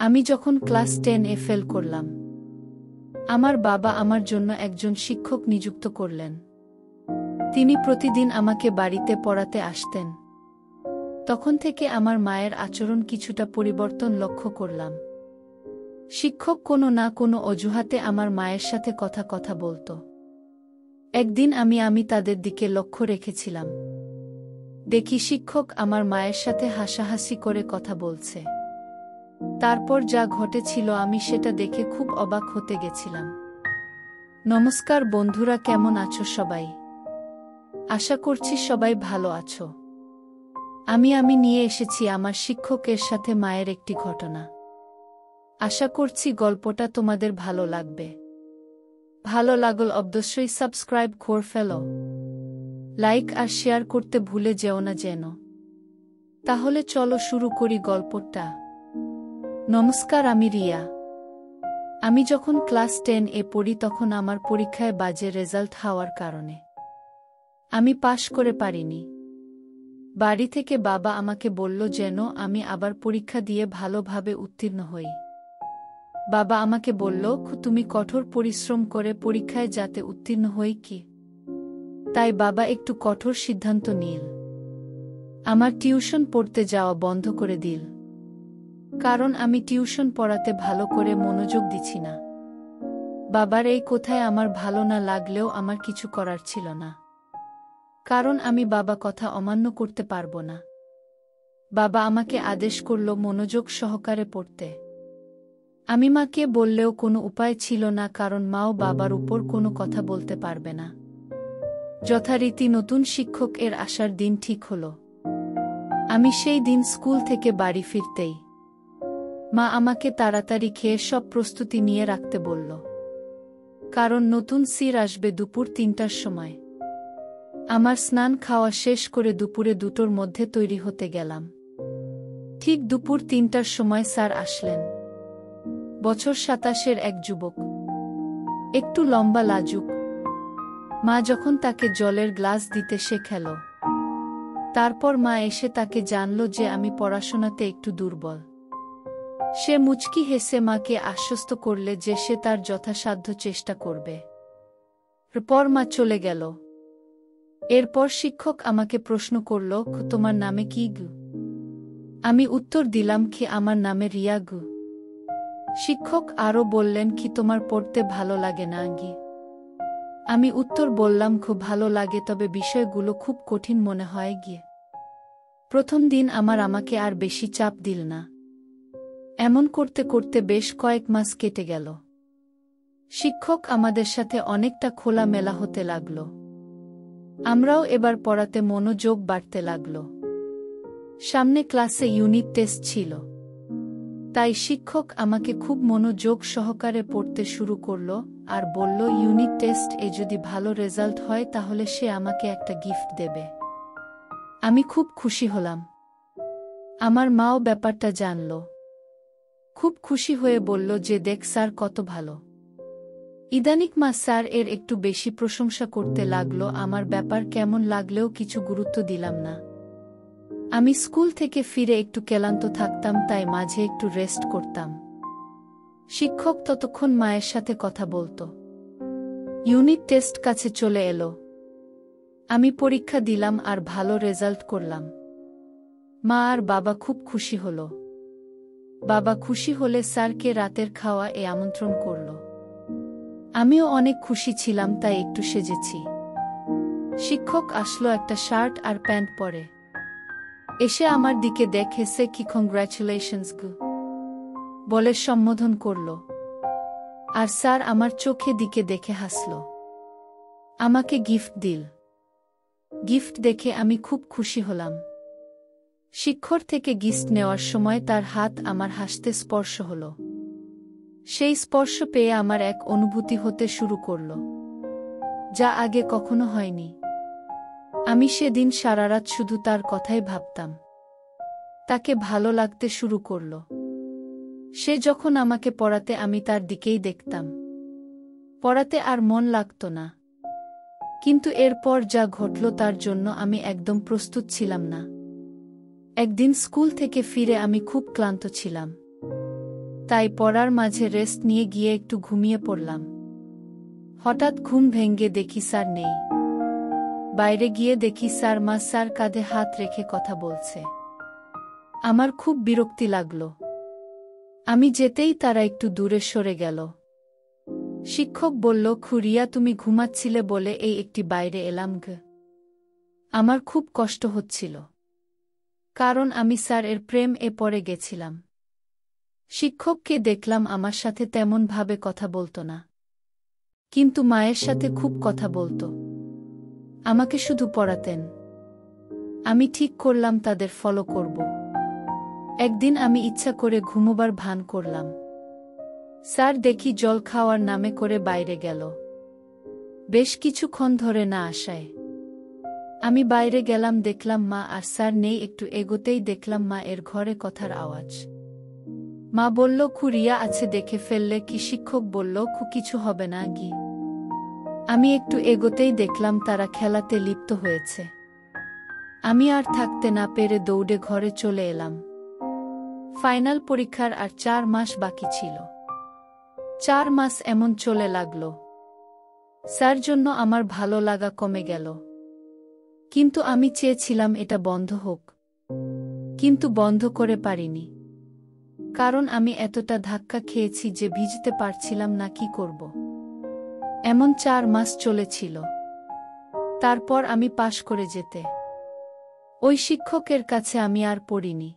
আমি যখন class 10 fail করলাম, আমার বাবা আমার জন্য একজন শিক্ষক নিযুক্ত করলেন। তিনি প্রতিদিন আমাকে বাড়িতে পড়াতে আসতেন। তখন থেকে আমার মায়ের আচরণ কিছুটা পরিবর্তন লক্ষ্য করলাম। শিক্ষক কোনো না কোনো অজুহাতে আমার মায়ের সাথে কথা বলতো। একদিন আমি তাদের দিকে লক্ষ্য রেখেছিলাম। দেখি শিক্ষক আমার মায়ের সাথে হাসাহাসি করে কথা বলছে। তারপর যা ঘটেছিল আমি সেটা দেখে খুব অবাক হতে গেছিলাম। নমস্কার বন্ধুরা, কেমন আছো সবাই? আশা করছি সবাই ভালো আছো। আমি নিয়ে এসেছি আমার শিক্ষকের সাথে মায়ের একটি ঘটনা। আশা করছি গল্পটা তোমাদের ভালো লাগবে। ভালো লাগলে অবশ্যই সাবস্ক্রাইব করে ফেলো। লাইক আর শেয়ার করতে ভুলে যেও না যেন। তাহলে চলো শুরু করি গল্পটা। নমস্কার, আমি রিয়া। আমি যখন ক্লাস 10 পড়ি তখন আমার পরীক্ষায় বাজে রেজাল্ট হওয়ার কারণে আমি পাশ করে পারিনি। বাড়ি থেকে বাবা আমাকে বলল যেন আমি আবার পরীক্ষা দিয়ে ভালোভাবে উত্তীর্ণ হই। বাবা আমাকে বলল, তুমি কঠোর পরিশ্রম করে পরীক্ষায় যাতে উত্তীর্ণ হই কি। তাই বাবা একটু কঠোর সিদ্ধান্ত নিল। আমার টিউশন পড়তে যাওয়া বন্ধ করে দিল। কারণ আমি টিউশন পড়াতে ভালো করে মনোযোগ দিচ্ছি না। বাবার এই কথায় আমার ভালো না লাগলেও আমার কিছু করার ছিল না। কারণ আমি বাবা কথা অমান্য করতে পারবো না। বাবা আমাকে আদেশ করল মনোযোগ সহকারে পড়তে। আমি মাকে বললেও কোনো উপায় ছিল না, কারণ মাও বাবার উপর কোনো কথা বলতে পারবে না। যথারীতি নতুন শিক্ষক আসার দিন ঠিক হলো। আমি সেই দিন স্কুল থেকে বাড়ি ফিরতেই মা আমাকে তাড়াতাড়ি খেয়ে সব প্রস্তুতি নিয়ে রাখতে বলল। কারণ নতুন স্যার আসবে দুপুর 3টার সময়। আমার স্নান খাওয়া শেষ করে দুপুরে 2টোর মধ্যে তৈরি হতে গেলাম। ঠিক দুপুর 3টার সময় স্যার আসলেন। বছর 27-এর এক যুবক, একটু লম্বা লাজুক। মা যখন তাকে জলের গ্লাস দিতে শেখাল, তারপর মা এসে তাকে জানল যে আমি পড়াশোনাতে একটু দুর্বল। সে মুচকি হেসে মাকে আশ্বস্ত করলে যে সে তার যথাসাধ্য চেষ্টা করবে। এরপর মা চলে গেল। এরপর শিক্ষক আমাকে প্রশ্ন করল, তোমার নামে কি গু? আমি উত্তর দিলাম কি আমার নামে রিয়া গু। শিক্ষক আরও বললেন কি তোমার পড়তে ভালো লাগে না গি? আমি উত্তর বললাম খুব ভালো লাগে, তবে বিষয়গুলো খুব কঠিন মনে হয় গিয়ে। প্রথম দিন আমাকে আর বেশি চাপ দিল না। এমন করতে করতে বেশ কয়েক মাস কেটে গেল। শিক্ষক আমাদের সাথে অনেকটা খোলামেলা হতে লাগল। আমরাও এবার পড়াতে মনোযোগ বাড়তে লাগল। সামনে ক্লাসে ইউনিট টেস্ট ছিল। তাই শিক্ষক আমাকে খুব মনোযোগ সহকারে পড়তে শুরু করল আর বলল, ইউনিট টেস্ট যদি ভালো রেজাল্ট হয় তাহলে সে আমাকে একটা গিফট দেবে। আমি খুব খুশি হলাম। আমার মাও ব্যাপারটা জানল। খুব খুশি হয়ে বলল যে দেখ স্যার কত ভালো। ইদানিক মা স্যার একটু বেশি প্রশংসা করতে লাগলো। আমার ব্যাপার কেমন লাগলেও কিছু গুরুত্ব দিলাম না। আমি স্কুল থেকে ফিরে একটু ক্লান্ত থাকতাম, তাই মাঝে একটু রেস্ট করতাম। শিক্ষক ততক্ষণ মায়ের সাথে কথা বলতো। ইউনিট টেস্ট কাছে চলে এলো। আমি পরীক্ষা দিলাম আর ভালো রেজাল্ট করলাম। মা আর বাবা খুব খুশি হলো। বাবা খুশি হলে স্যারকে রাতের খাওয়া আমন্ত্রণ করল। আমিও অনেক খুশি ছিলাম, তাই একটু সেজেছি। শিক্ষক আসলো একটা শার্ট আর প্যান্ট পরে। এসে আমার দিকে দেখেছে কি কংগ্রাচুলেশনস গু বলে সম্বোধন করল। আর স্যার আমার চোখে দিকে দেখে হাসল। আমাকে গিফট দিল। গিফট দেখে আমি খুব খুশি হলাম। শিক্ষক থেকে গিফট নেওয়ার সময় তার হাত আমার হাসতে স্পর্শ হল। সেই স্পর্শ পেয়ে আমার এক অনুভূতি হতে শুরু করল, যা আগে কখনো হয়নি। আমি সেদিন সারারাত শুধু তার কথাই ভাবতাম। তাকে ভালো লাগতে শুরু করল। সে যখন আমাকে পড়াতে আমি তার দিকেই দেখতাম। পড়াতে আর মন লাগতো না। কিন্তু এরপর যা ঘটল তার জন্য আমি একদম প্রস্তুত ছিলাম না। একদিন স্কুল থেকে ফিরে আমি খুব ক্লান্ত ছিলাম। তাই পড়ার মাঝে রেস্ট নিয়ে গিয়ে একটু ঘুমিয়ে পড়লাম। হঠাৎ ঘুম ভেঙে দেখি স্যার নেই। বাইরে গিয়ে দেখি স্যার কাঁধে হাত রেখে কথা বলছে। আমার খুব বিরক্তি লাগল। আমি যেতেই তারা একটু দূরে সরে গেল। শিক্ষক বলল, খুড়িয়া তুমি ঘুমাচ্ছিলে বলে এই একটি বাইরে এলাম গ। আমার খুব কষ্ট হচ্ছিল, কারণ আমি স্যার এর প্রেম পড়ে গেছিলাম। শিক্ষককে দেখলাম আমার সাথে তেমন ভাবে কথা বলতো না, কিন্তু মায়ের সাথে খুব কথা বলতো। আমাকে শুধু পড়াতেন। আমি ঠিক করলাম তাদের ফলো করব। একদিন আমি ইচ্ছা করে ঘুমোবার ভান করলাম। স্যার দেখি জল খাওয়ার নামে করে বাইরে গেল। বেশ কিছুক্ষণ ধরে না আসায় আমি বাইরে গেলাম, দেখলাম মা আর স্যার নেই। একটু এগোতেই দেখলাম মা এর ঘরে কথার আওয়াজ। মা বলল, খুড়িয়া আছে, দেখে ফেললে কি? শিক্ষক বলল, কিছু হবে না গি। আমি একটু এগোতেই দেখলাম তারা খেলাতে লিপ্ত হয়েছে। আমি আর থাকতে না পেরে দৌড়ে ঘরে চলে এলাম। ফাইনাল পরীক্ষার আর 4 মাস বাকি ছিল। 4 মাস এমন চলে লাগল। স্যার জন্য আমার ভালো লাগা কমে গেল। কিন্তু আমি চেয়েছিলাম এটা বন্ধ হোক, কিন্তু বন্ধ করে পারিনি। কারণ আমি এতটা ধাক্কা খেয়েছি যে ভিজতে পারছিলাম না। কি করব? এমন 4 মাস চলেছিল। তারপর আমি পাশ করে যেতে ওই শিক্ষকের কাছে আমি আর পড়িনি।